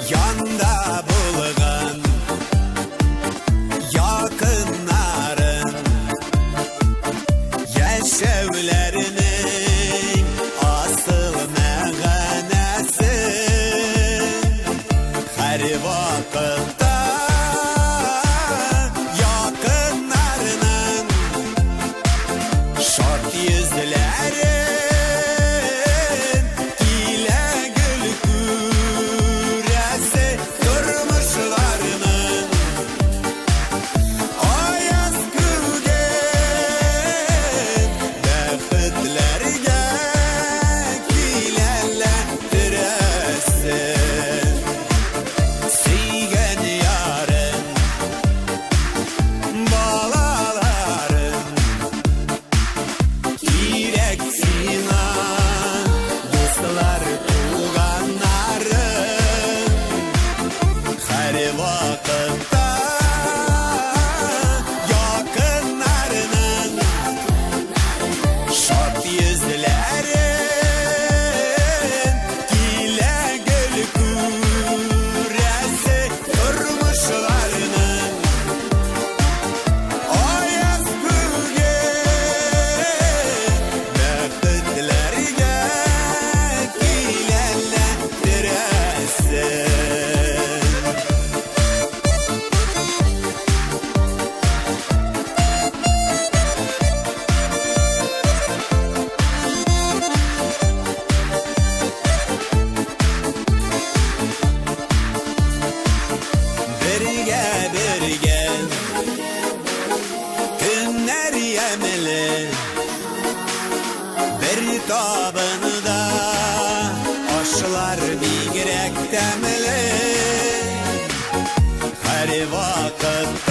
Yanda bulgan yakınların yaşevlerinin asıl meğanesi her vakitte yakınlarının şort yüzlerin ile gül küresi durmuşlarının ayaz gügen bekitlerge kilerlendiresin seygen yarın balaların kirek sinan dostlar tuğanların her vakitte yakınlarının şort yüzlerin ile gül küresi durmuşlarının ayaz gügen bekitlerge kilerlendiresin. Birge birge günler yemeli bir tabında aşılar bigrek demeli her vakit